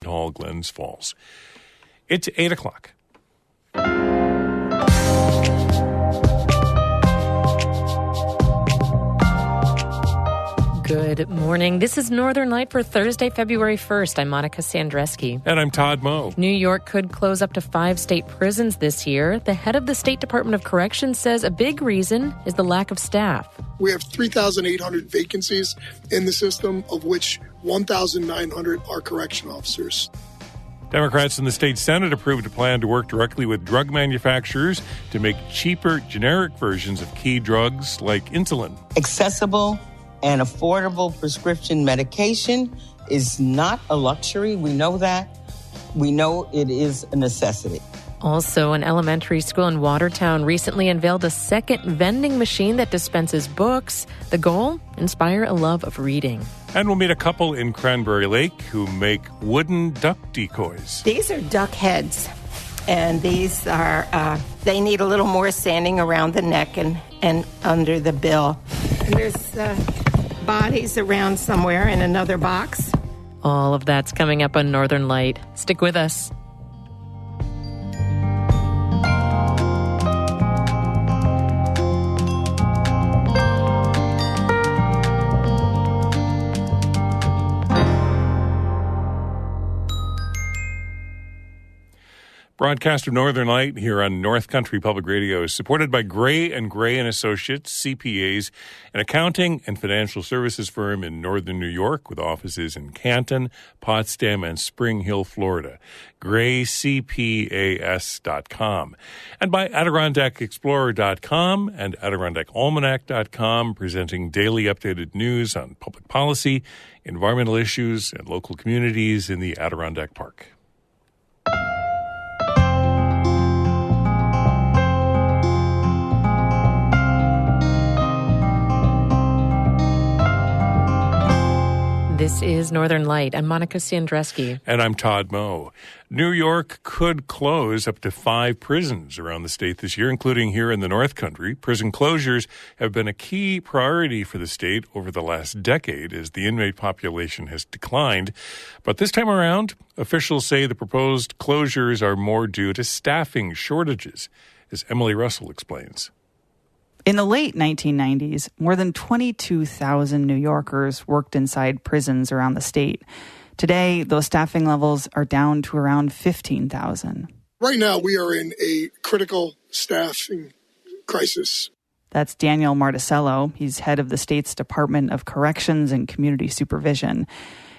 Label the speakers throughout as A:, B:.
A: Hall, Glens Falls. It's 8 o'clock.
B: Good morning. This is Northern Light for Thursday, February 1st. I'm Monica Sandreski.
A: And I'm Todd Moe.
B: New York could close up to 5 state prisons this year. The head of the State Department of Corrections says a big reason is the lack of staff.
C: We have 3,800 vacancies in the system, of which 1,900 are correction officers.
A: Democrats in the state Senate approved a plan to work directly with drug manufacturers to make cheaper generic versions of key drugs like insulin.
D: Accessible and affordable prescription medication is not a luxury. We know that. We know it is a necessity.
B: Also, an elementary school in Watertown recently unveiled a second vending machine that dispenses books. The goal? Inspire a love of reading.
A: And we'll meet a couple in Cranberry Lake who make wooden duck decoys.
E: These are duck heads, and these are, they need a little more sanding around the neck and under the bill. And there's bodies around somewhere in another box.
B: All of that's coming up on Northern Light. Stick with us.
A: Broadcast of Northern Light here on North Country Public Radio is supported by Gray & Gray & Associates, CPAs, an accounting and financial services firm in northern New York with offices in Canton, Potsdam, and Spring Hill, Florida. GrayCPAS.com. And by AdirondackExplorer.com and AdirondackAlmanac.com, presenting daily updated news on public policy, environmental issues, and local communities in the Adirondack Park.
B: This is Northern Light. I'm Monica Sandreski.
A: And I'm Todd Moe. New York could close up to 5 prisons around the state this year, including here in the North Country. Prison closures have been a key priority for the state over the last decade as the inmate population has declined. But this time around, officials say the proposed closures are more due to staffing shortages, as Emily Russell explains.
F: In the late 1990s, more than 22,000 New Yorkers worked inside prisons around the state. Today, those staffing levels are down to around 15,000.
C: Right now, we are in a critical staffing crisis.
F: That's Daniel Marticello. He's head of the state's Department of Corrections and Community Supervision.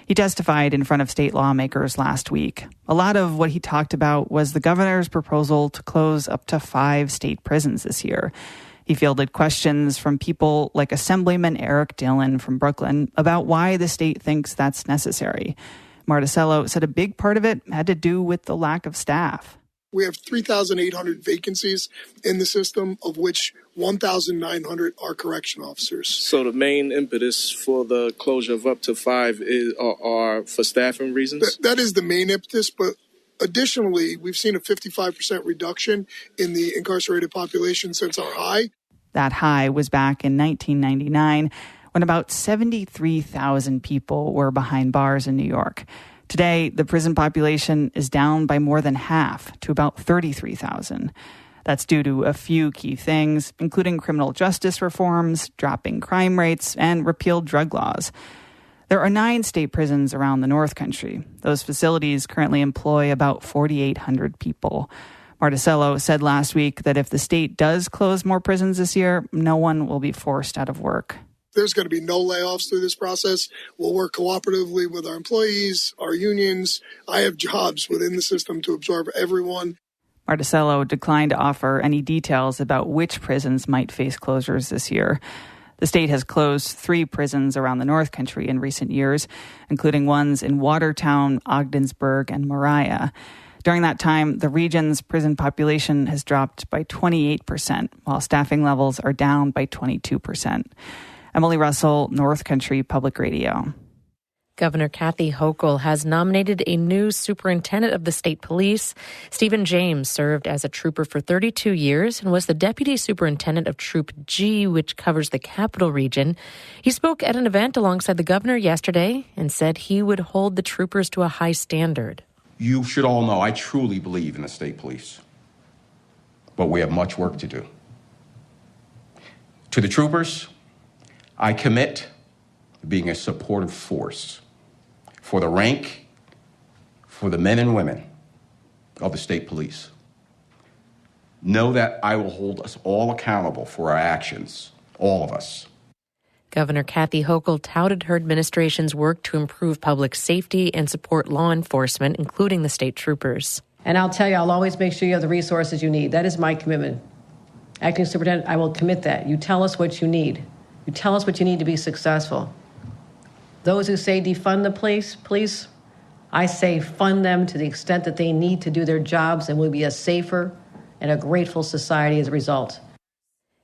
F: He testified in front of state lawmakers last week. A lot of what he talked about was the governor's proposal to close up to 5 state prisons this year. He fielded questions from people like Assemblyman Eric Dillon from Brooklyn about why the state thinks that's necessary. Marticello said a big part of it had to do with the lack of staff.
C: We have 3,800 vacancies in the system, of which 1,900 are correction officers.
G: So the main impetus for the closure of up to 5 are for staffing reasons?
C: That is the main impetus, but additionally, we've seen a 55% reduction in the incarcerated population since our high.
F: That high was back in 1999, when about 73,000 people were behind bars in New York. Today, the prison population is down by more than half to about 33,000. That's due to a few key things, including criminal justice reforms, dropping crime rates, and repealed drug laws. There are 9 state prisons around the North Country. Those facilities currently employ about 4,800 people. Marticello said last week that if the state does close more prisons this year, no one will be forced out of work.
C: There's going to be no layoffs through this process. We'll work cooperatively with our employees, our unions. I have jobs within the system to absorb everyone.
F: Marticello declined to offer any details about which prisons might face closures this year. The state has closed 3 prisons around the North Country in recent years, including ones in Watertown, Ogdensburg, and Moriah. During that time, the region's prison population has dropped by 28%, while staffing levels are down by 22%. Emily Russell, North Country Public Radio.
B: Governor Kathy Hochul has nominated a new superintendent of the state police. Stephen James served as a trooper for 32 years and was the deputy superintendent of Troop G, which covers the Capital Region. He spoke at an event alongside the governor yesterday and said he would hold the troopers to a high standard.
H: You should all know I truly believe in the state police, but we have much work to do. To the troopers, I commit to being a supportive force for the rank, for the men and women of the state police. Know that I will hold us all accountable for our actions, all of us.
B: Governor Kathy Hochul touted her administration's work to improve public safety and support law enforcement, including the state troopers.
I: And I'll tell you, I'll always make sure you have the resources you need. That is my commitment. Acting superintendent, I will commit that. You tell us what you need. You tell us what you need to be successful. Those who say defund the police, I say fund them to the extent that they need to do their jobs, and we'll be a safer and a grateful society as a result.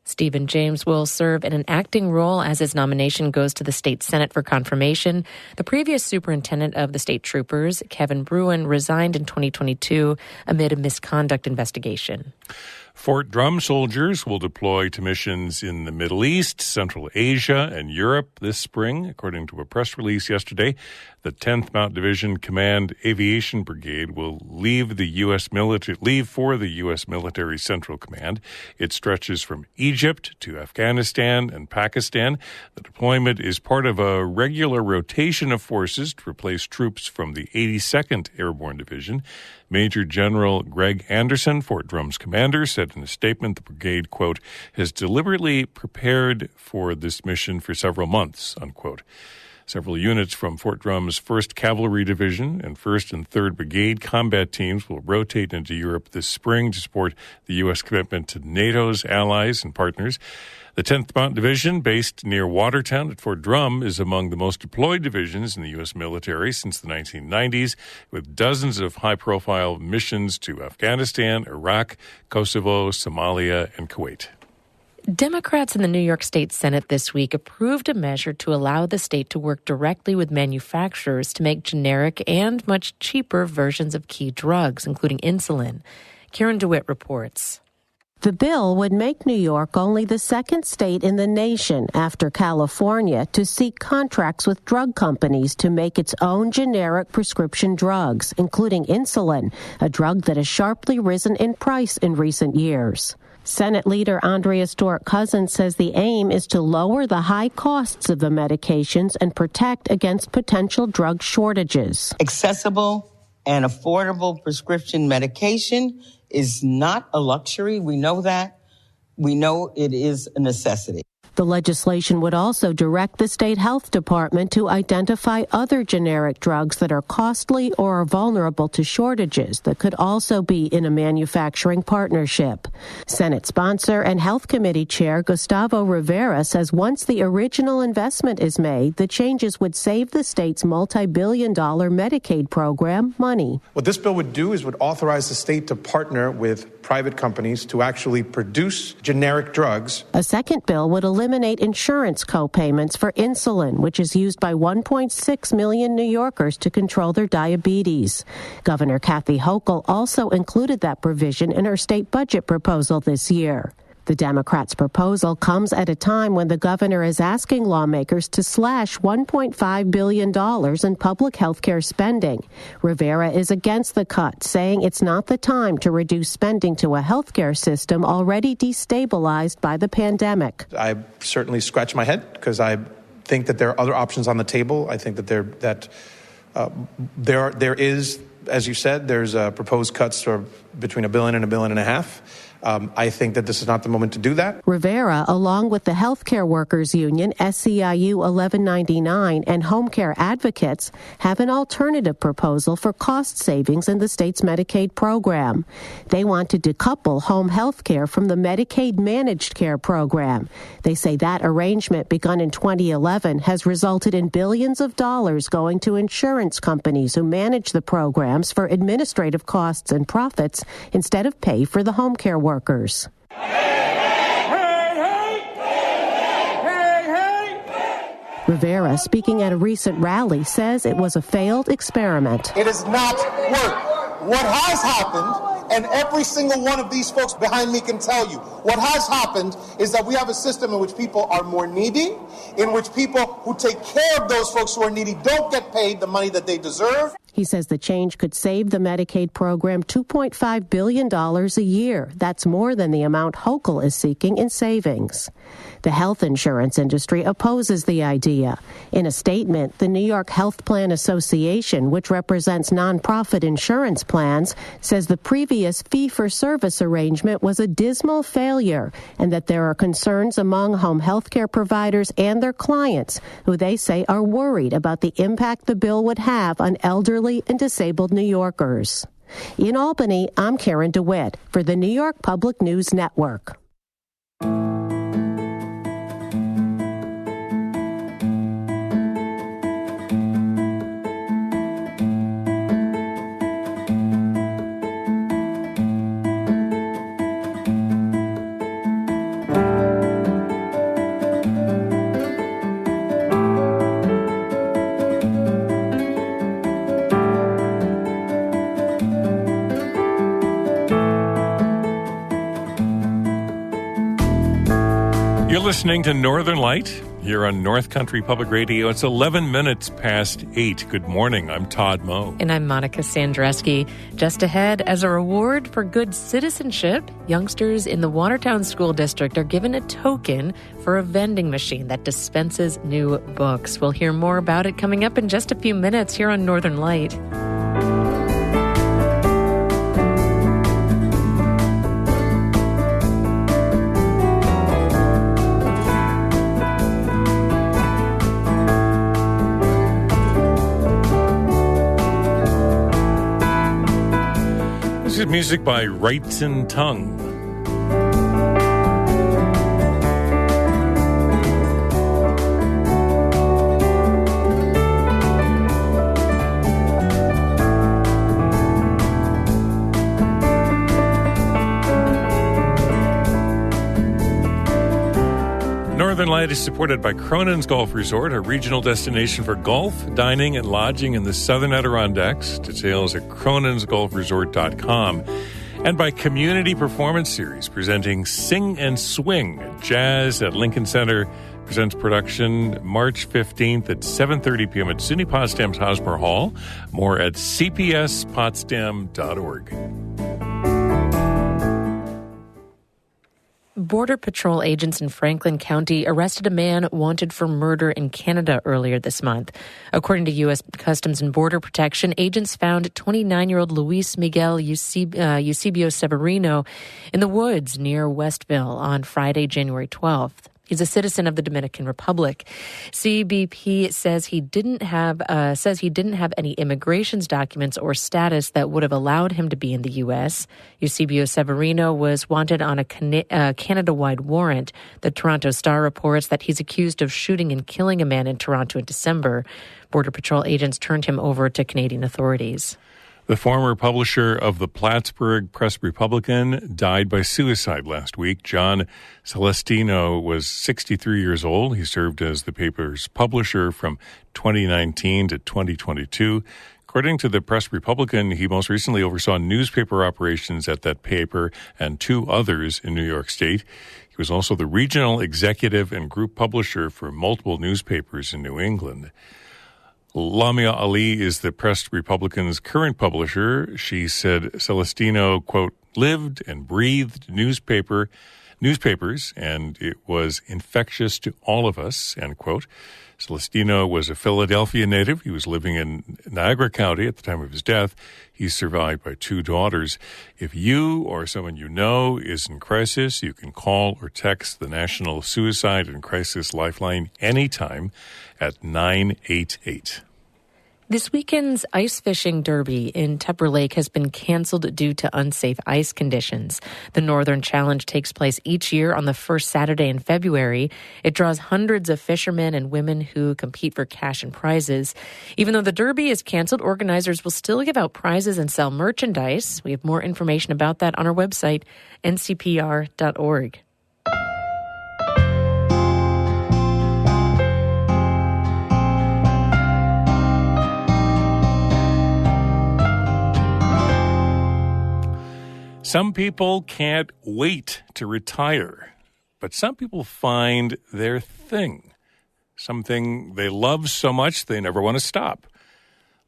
B: Stephen James will serve in an acting role as his nomination goes to the state Senate for confirmation. The previous superintendent of the state troopers, Kevin Bruin, resigned in 2022 amid a misconduct investigation.
A: Fort Drum soldiers will deploy to missions in the Middle East, Central Asia, and Europe this spring, according to a press release yesterday. The 10th Mountain Division Command Aviation Brigade will leave for the U.S. Military Central Command. It stretches from Egypt to Afghanistan and Pakistan. The deployment is part of a regular rotation of forces to replace troops from the 82nd Airborne Division. Major General Greg Anderson, Fort Drum's commander, said in a statement the brigade, quote, has deliberately prepared for this mission for several months, unquote. Several units from Fort Drum's 1st Cavalry Division and 1st and 3rd Brigade combat teams will rotate into Europe this spring to support the U.S. commitment to NATO's allies and partners. The 10th Mountain Division, based near Watertown at Fort Drum, is among the most deployed divisions in the U.S. military since the 1990s, with dozens of high-profile missions to Afghanistan, Iraq, Kosovo, Somalia, and Kuwait.
B: Democrats in the New York State Senate this week approved a measure to allow the state to work directly with manufacturers to make generic and much cheaper versions of key drugs, including insulin. Karen DeWitt reports.
J: The bill would make New York only the second state in the nation after California to seek contracts with drug companies to make its own generic prescription drugs, including insulin, a drug that has sharply risen in price in recent years. Senate Leader Andrea Stewart-Cousins says the aim is to lower the high costs of the medications and protect against potential drug shortages.
D: Accessible and affordable prescription medication is not a luxury. We know that. We know it is a necessity.
J: The legislation would also direct the state health department to identify other generic drugs that are costly or are vulnerable to shortages that could also be in a manufacturing partnership. Senate sponsor and Health Committee Chair Gustavo Rivera says once the original investment is made, the changes would save the state's multi-billion-dollar Medicaid program money.
K: What this bill would do is would authorize the state to partner with private companies to actually produce generic drugs.
J: A second bill would eliminate insurance co-payments for insulin, which is used by 1.6 million New Yorkers to control their diabetes. Governor Kathy Hochul also included that provision in her state budget proposal this year. The Democrats' proposal comes at a time when the governor is asking lawmakers to slash $1.5 billion in public health care spending. Rivera is against the cut, saying it's not the time to reduce spending to a health care system already destabilized by the pandemic.
K: I certainly scratch my head because I think that there are other options on the table. I think that there is, as you said, there's proposed cuts for between $1 billion and $1.5 billion. I think that this is not the moment to do that.
J: Rivera, along with the Healthcare Workers Union, SEIU 1199, and home care advocates, have an alternative proposal for cost savings in the state's Medicaid program. They want to decouple home health care from the Medicaid managed care program. They say that arrangement, begun in 2011, has resulted in billions of dollars going to insurance companies who manage the programs for administrative costs and profits instead of pay for the home care workers. Rivera, speaking at a recent rally, says it was a failed experiment.
L: It has not worked. What has happened, and every single one of these folks behind me can tell you, what has happened is that we have a system in which people are more needy, in which people who take care of those folks who are needy don't get paid the money that they deserve.
J: He says the change could save the Medicaid program $2.5 billion a year. That's more than the amount Hochul is seeking in savings. The health insurance industry opposes the idea. In a statement, the New York Health Plan Association, which represents nonprofit insurance plans, says the previous fee-for-service arrangement was a dismal failure and that there are concerns among home health care providers and their clients, who they say are worried about the impact the bill would have on elderly and disabled New Yorkers. In Albany, I'm Karen DeWitt for the New York Public News Network.
A: You're listening to Northern Light here on North Country Public Radio. It's 11 minutes past 8. Good morning. I'm Todd Moe.
B: And I'm Monica Sandreski. Just ahead, as a reward for good citizenship, youngsters in the Watertown School District are given a token for a vending machine that dispenses new books. We'll hear more about it coming up in just a few minutes here on Northern Light.
A: This is music by Wrightson Tongue. Northern Light is supported by Cronin's Golf Resort, a regional destination for golf, dining, and lodging in the southern Adirondacks. Details at croninsgolfresort.com. And by Community Performance Series, presenting Sing and Swing. Jazz at Lincoln Center presents production March 15th at 7:30 p.m. at SUNY Potsdam's Hosmer Hall. More at cpspotsdam.org.
B: Border Patrol agents in Franklin County arrested a man wanted for murder in Canada earlier this month. According to U.S. Customs and Border Protection, agents found 29-year-old Luis Miguel Eusebio Severino in the woods near Westville on Friday, January 12th. He's a citizen of the Dominican Republic. CBP says he didn't have any immigration documents or status that would have allowed him to be in the U.S. Eusebio Severino was wanted on a Canada-wide warrant. The Toronto Star reports that he's accused of shooting and killing a man in Toronto in December. Border Patrol agents turned him over to Canadian authorities.
A: The former publisher of the Plattsburgh Press-Republican died by suicide last week. John Celestino was 63 years old. He served as the paper's publisher from 2019 to 2022. According to the Press-Republican, he most recently oversaw newspaper operations at that paper and two others in New York State. He was also the regional executive and group publisher for multiple newspapers in New England. Lamia Ali is the Press-Republican's current publisher. She said Celestino, quote, lived and breathed newspapers, and it was infectious to all of us, end quote. Celestino was a Philadelphia native. He was living in Niagara County at the time of his death. He's survived by two daughters. If you or someone you know is in crisis, you can call or text the National Suicide and Crisis Lifeline anytime at 988.
B: This weekend's ice fishing derby in Tupper Lake has been canceled due to unsafe ice conditions. The Northern Challenge takes place each year on the first Saturday in February. It draws hundreds of fishermen and women who compete for cash and prizes. Even though the derby is canceled, organizers will still give out prizes and sell merchandise. We have more information about that on our website, ncpr.org.
A: Some people can't wait to retire, but some people find their thing, something they love so much they never want to stop.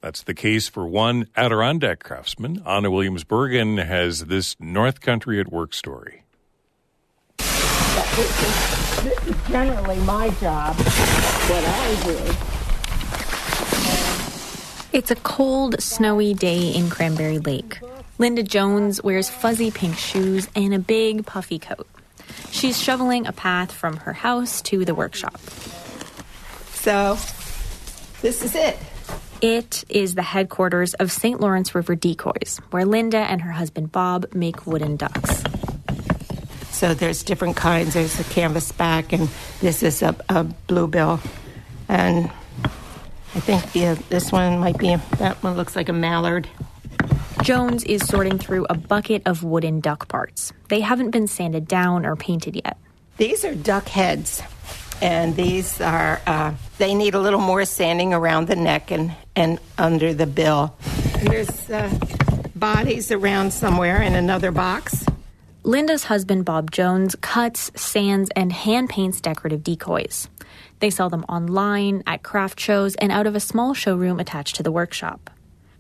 A: That's the case for one Adirondack craftsman. Anna Williams-Bergen has this North Country at Work story.
E: This is generally my job, what I do.
M: It's a cold, snowy day in Cranberry Lake. Linda Jones wears fuzzy pink shoes and a big, puffy coat. She's shoveling a path from her house to the workshop.
E: So, this is it.
M: It is the headquarters of St. Lawrence River Decoys, where Linda and her husband Bob make wooden ducks.
E: So there's different kinds. There's a canvas back, and this is a bluebill. And I think this one might be, that one looks like a mallard.
M: Jones is sorting through a bucket of wooden duck parts. They haven't been sanded down or painted yet.
E: These are duck heads, and these are, they need a little more sanding around the neck and under the bill. And there's bodies around somewhere in another box.
M: Linda's husband, Bob Jones, cuts, sands, and hand paints decorative decoys. They sell them online, at craft shows, and out of a small showroom attached to the workshop.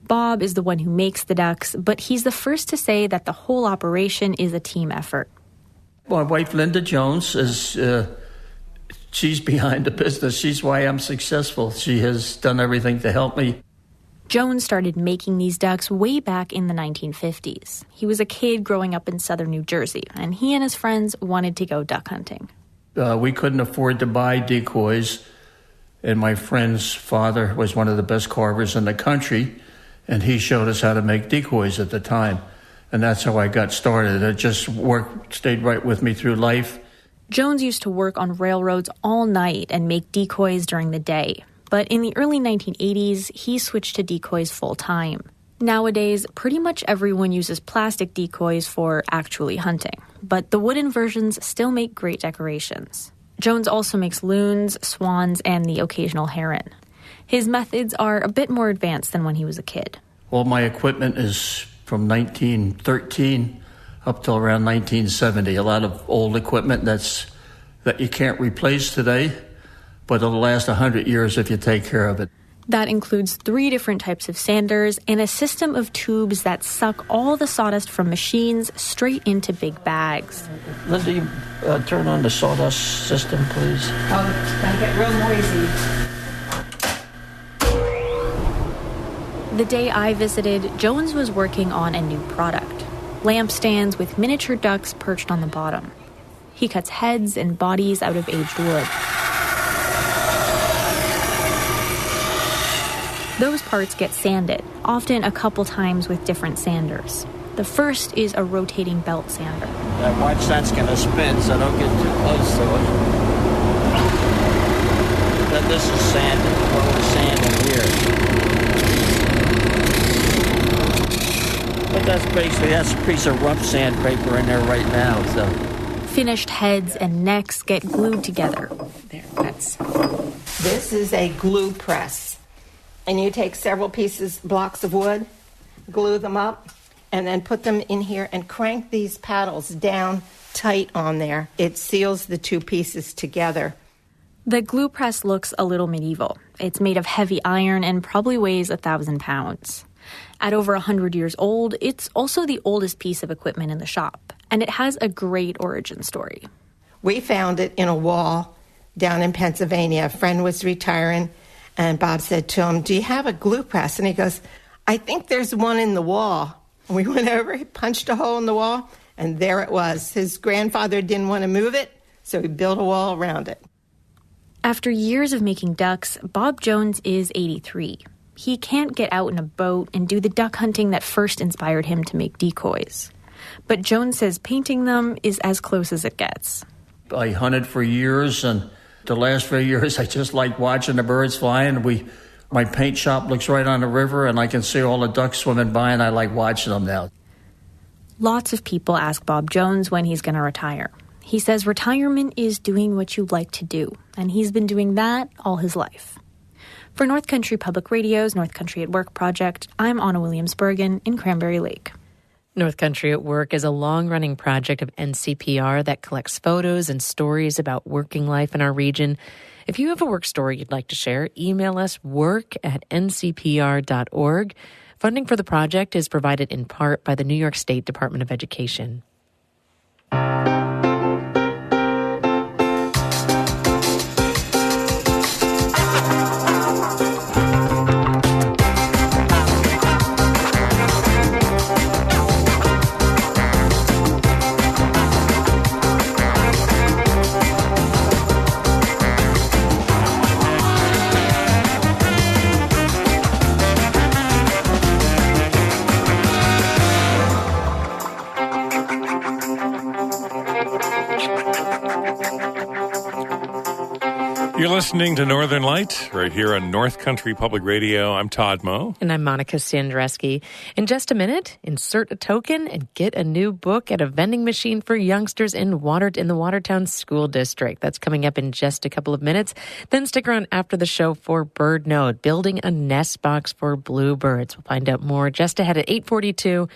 M: Bob is the one who makes the ducks, but he's the first to say that the whole operation is a team effort.
N: My wife, Linda Jones, she's behind the business. She's why I'm successful. She has done everything to help me.
M: Jones started making these ducks way back in the 1950s. He was a kid growing up in southern New Jersey, and he and his friends wanted to go duck hunting.
N: We couldn't afford to buy decoys, and my friend's father was one of the best carvers in the country, and he showed us how to make decoys at the time. And that's how I got started. It just stayed right with me through life.
M: Jones used to work on railroads all night and make decoys during the day. But in the early 1980s, he switched to decoys full-time. Nowadays, pretty much everyone uses plastic decoys for actually hunting, but the wooden versions still make great decorations. Jones also makes loons, swans, and the occasional heron. His methods are a bit more advanced than when he was a kid.
N: All my equipment is from 1913 up till around 1970. A lot of old equipment that you can't replace today, but it'll last 100 years if you take care of it.
M: That includes 3 different types of sanders and a system of tubes that suck all the sawdust from machines straight into big bags.
N: Linda, turn on the sawdust system, please.
E: Oh, gotta get real noisy.
M: The day I visited, Jones was working on a new product. Lampstands with miniature ducks perched on the bottom. He cuts heads and bodies out of aged wood. Those parts get sanded, often a couple times with different sanders. The first is a rotating belt sander.
N: Watch, that's going to spin, so don't get too close to it. Then this is sanded, what we're sanding here. But that's a piece of rough sandpaper in there right now, so.
M: Finished heads and necks get glued together.
E: This is a glue press. And you take several blocks of wood, glue them up, and then put them in here and crank these paddles down tight on there. It seals the 2 pieces together.
M: The glue press looks a little medieval. It's made of heavy iron and probably weighs 1,000 pounds. At over 100 years old, it's also the oldest piece of equipment in the shop, and it has a great origin story.
E: We found it in a wall down in Pennsylvania. A friend was retiring, and Bob said to him, "Do you have a glue press?" And he goes, "I think there's one in the wall." And we went over, he punched a hole in the wall, and there it was. His grandfather didn't want to move it, so he built a wall around it.
M: After years of making ducks, Bob Jones is 83. He can't get out in a boat and do the duck hunting that first inspired him to make decoys. But Jones says painting them is as close as it gets.
N: I hunted for years, and the last few years I just like watching the birds flying. My paint shop looks right on the river, and I can see all the ducks swimming by, and I like watching them now.
M: Lots of people ask Bob Jones when he's going to retire. He says retirement is doing what you like to do, and he's been doing that all his life. For North Country Public Radio's North Country at Work project, I'm Anna Williams-Bergen in Cranberry Lake.
B: North Country at Work is a long-running project of NCPR that collects photos and stories about working life in our region. If you have a work story you'd like to share, email us work@ncpr.org. Funding for the project is provided in part by the New York State Department of Education.
A: You're listening to Northern Light right here on North Country Public Radio. I'm Todd Moe.
B: And I'm Monica Sandreski. In just a minute, insert a token and get a new book at a vending machine for youngsters in the Watertown School District. That's coming up in just a couple of minutes. Then stick around after the show for Bird Note, building a nest box for bluebirds. We'll find out more just ahead at 8:42.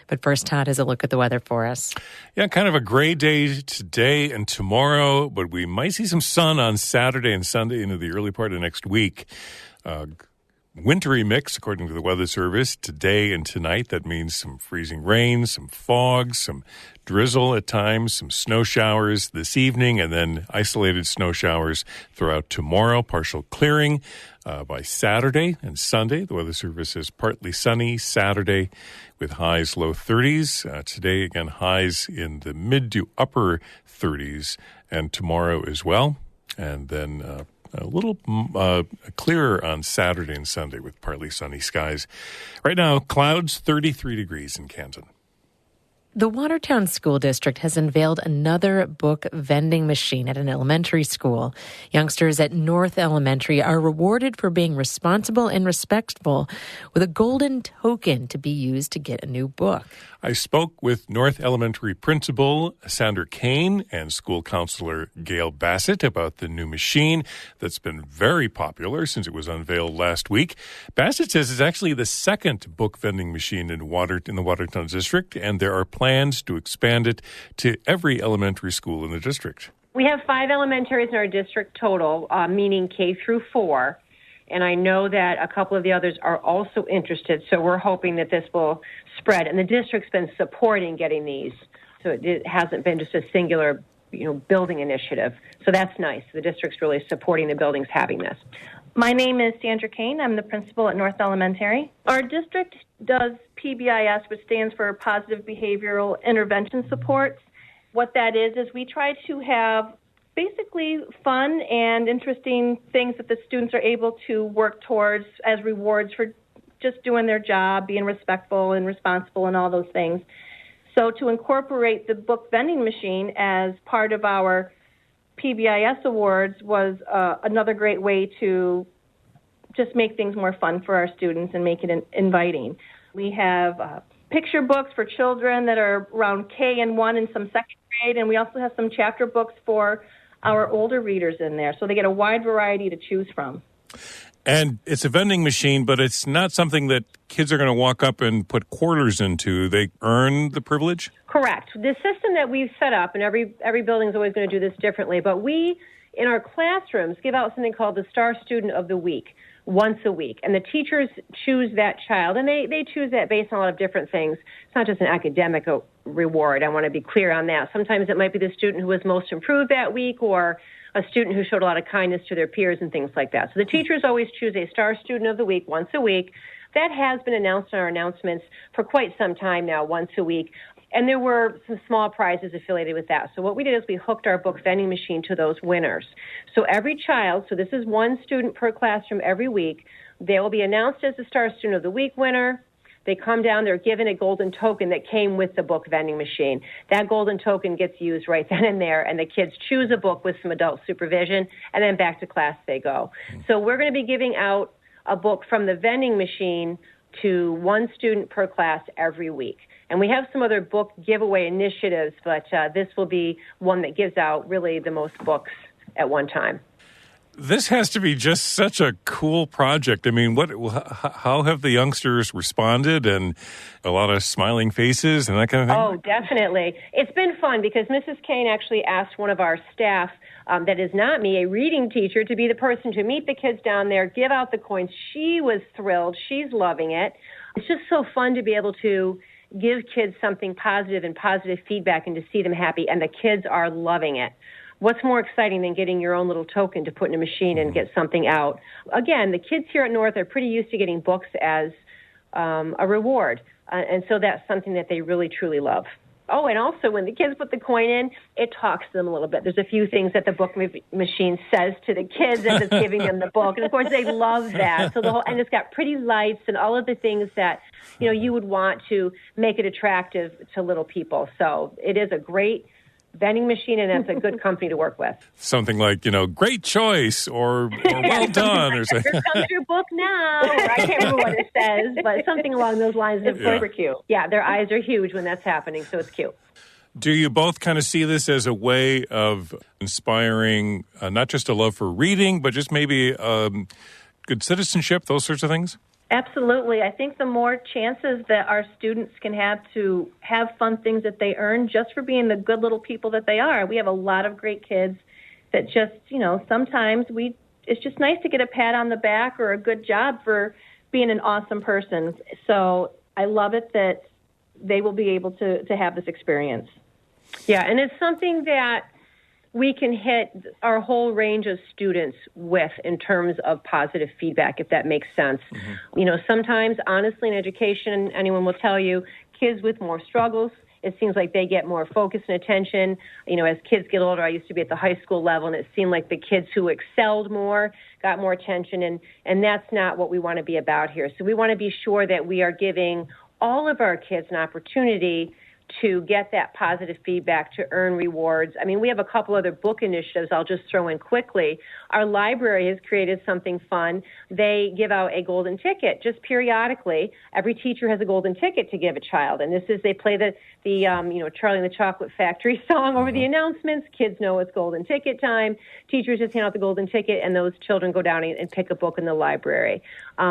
B: But first, Todd has a look at the weather for us.
A: Yeah, kind of a gray day today and tomorrow, but we might see some sun on Saturday and Sunday into the early part of next week. Wintry mix, according to the Weather Service, today and tonight. That means some freezing rain, some fog, some drizzle at times, some snow showers this evening, and then isolated snow showers throughout tomorrow. Partial clearing by Saturday and Sunday. The Weather Service says partly sunny Saturday with highs low 30s. Today, again, highs in the mid to upper 30s, and tomorrow as well. And then a little clearer on Saturday and Sunday with partly sunny skies. Right now, clouds, 33 degrees in Canton.
B: The Watertown School District has unveiled another book vending machine at an elementary school. Youngsters at North Elementary are rewarded for being responsible and respectful with a golden token to be used to get a new book.
A: I spoke with North Elementary Principal Sandra Kane and School Counselor Gail Bassett about the new machine that's been very popular since it was unveiled last week. Bassett says it's actually the second book vending machine in the Watertown District, and there are plans to expand it to every elementary school in the district.
O: We have 5 elementaries in our district total, meaning K through 4. And I know that a couple of the others are also interested, so we're hoping that this will spread. And the district's been supporting getting these, so it hasn't been just a singular, building initiative. So that's nice. The district's really supporting the buildings having this.
P: My name is Sandra Kane. I'm the principal at North Elementary. Our district does PBIS, which stands for Positive Behavioral Intervention Supports. What that is we try to have basically fun and interesting things that the students are able to work towards as rewards for just doing their job, being respectful and responsible and all those things. So to incorporate the book vending machine as part of our PBIS awards was another great way to just make things more fun for our students and make it inviting. We have picture books for children that are around K and 1 and some second grade, and we also have some chapter books for our older readers in there, so they get a wide variety to choose from.
A: And it's a vending machine, but it's not something that kids are going to walk up and put quarters into. They earn the privilege?
O: Correct. The system that we've set up, and every building is always going to do this differently, but we, in our classrooms, give out something called the Star Student of the Week once a week. And the teachers choose that child, and they choose that based on a lot of different things. It's not just an academic reward. I want to be clear on that. Sometimes it might be the student who was most improved that week, or a student who showed a lot of kindness to their peers and things like that. So the teachers always choose a Star Student of the Week once a week. That has been announced in our announcements for quite some time now, once a week. And there were some small prizes affiliated with that. So what we did is we hooked our book vending machine to those winners. So every child, so this is one student per classroom every week, they will be announced as the Star Student of the Week winner. They come down, they're given a golden token that came with the book vending machine. That golden token gets used right then and there, and the kids choose a book with some adult supervision, and then back to class they go. So we're going to be giving out a book from the vending machine to one student per class every week. And we have some other book giveaway initiatives, but this will be one that gives out really the most books at one time.
A: This has to be just such a cool project. I mean, how have the youngsters responded? And a lot of smiling faces and that kind of thing?
O: Oh, definitely. It's been fun because Mrs. Kane actually asked one of our staff, that is not me, a reading teacher, to be the person to meet the kids down there, give out the coins. She was thrilled. She's loving it. It's just so fun to be able to give kids something positive and positive feedback and to see them happy, and the kids are loving it. What's more exciting than getting your own little token to put in a machine and get something out? Again, the kids here at North are pretty used to getting books as a reward, and so that's something that they really, truly love. Oh, and also when the kids put the coin in, it talks to them a little bit. There's a few things that the book machine says to the kids as it's giving them the book, and of course they love that. So and it's got pretty lights and all of the things that you would want to make it attractive to little people. So it is a great vending machine, and it's a good company to work with.
A: Something like, great choice or well done. Or something.
O: Here comes your book now. Or I can't remember what it says, but something along those lines. It's super cute. Yeah, their eyes are huge when that's happening, so it's cute.
A: Do you both kind of see this as a way of inspiring not just a love for reading, but just maybe good citizenship, those sorts of things?
P: Absolutely. I think the more chances that our students can have to have fun things that they earn just for being the good little people that they are. We have a lot of great kids that just, sometimes it's just nice to get a pat on the back or a good job for being an awesome person. So I love it that they will be able to have this experience.
O: Yeah, and it's something that we can hit our whole range of students with in terms of positive feedback, if that makes sense. Mm-hmm. Sometimes, honestly, in education, anyone will tell you, kids with more struggles, it seems like they get more focus and attention. As kids get older, I used to be at the high school level, and it seemed like the kids who excelled more got more attention, and that's not what we want to be about here. So we want to be sure that we are giving all of our kids an opportunity to get that positive feedback, to earn rewards. I mean, we have a couple other book initiatives I'll just throw in quickly. Our library has created something fun. They give out a golden ticket just periodically. Every teacher has a golden ticket to give a child, and they play the Charlie and the Chocolate Factory song over the announcements. Kids know it's golden ticket time. Teachers just hand out the golden ticket, and those children go down and pick a book in the library.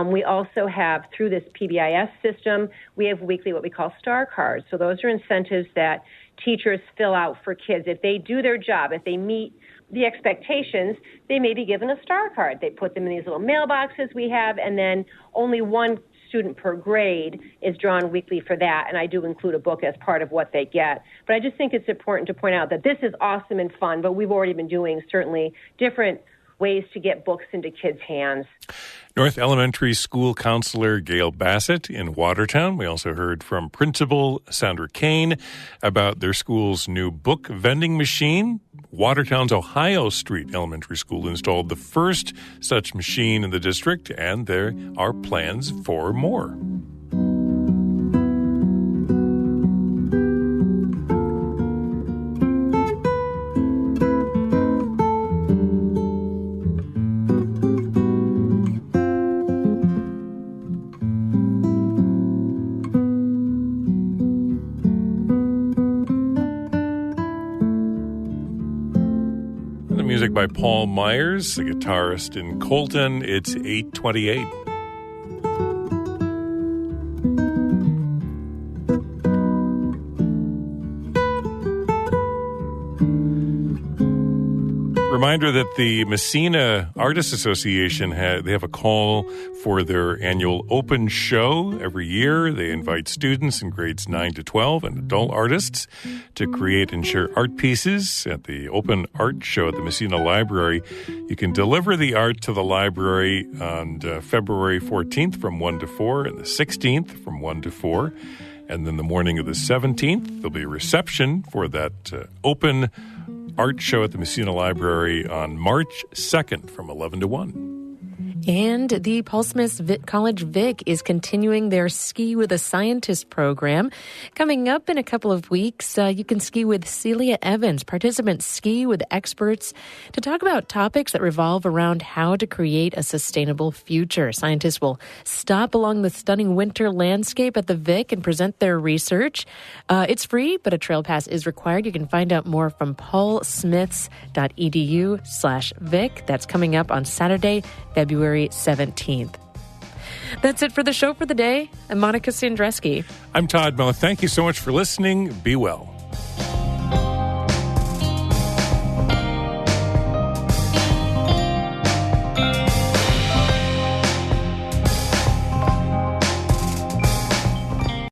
O: We also have, through this PBIS system, we have weekly what we call star cards. So those are incentives that teachers fill out for kids. If they do their job, if they meet the expectations, they may be given a star card. They put them in these little mailboxes we have, and then only one student per grade is drawn weekly for that, and I do include a book as part of what they get. But I just think it's important to point out that this is awesome and fun, but we've already been doing certainly different ways to get books into kids' hands.
A: North Elementary School Counselor Gail Bassett in Watertown. We also heard from Principal Sandra Kane about their school's new book vending machine. Watertown's Ohio Street Elementary School installed the first such machine in the district, and there are plans for more. Music by Paul Myers, the guitarist in Colton. It's 8:28. Reminder that the Messina Artists Association they have a call for their annual open show every year. They invite students in grades 9 to 12 and adult artists to create and share art pieces at the open art show at the Messina Library. You can deliver the art to the library on February 14th from 1 to 4 and the 16th from 1 to 4. And then the morning of the 17th, there'll be a reception for that open art show at the Messina Library on March 2nd from 11 to 1.
B: And the Paul Smith College Vic is continuing their Ski with a Scientist program. Coming up in a couple of weeks, you can ski with Celia Evans. Participants ski with experts to talk about topics that revolve around how to create a sustainable future. Scientists will stop along the stunning winter landscape at the Vic and present their research. It's free, but a trail pass is required. You can find out more from paulsmiths.edu/Vic. That's coming up on Saturday, February 17th. That's it for the show for the day. I'm Monica Sandreski.
A: I'm Todd Moe. Thank you so much for listening. Be well.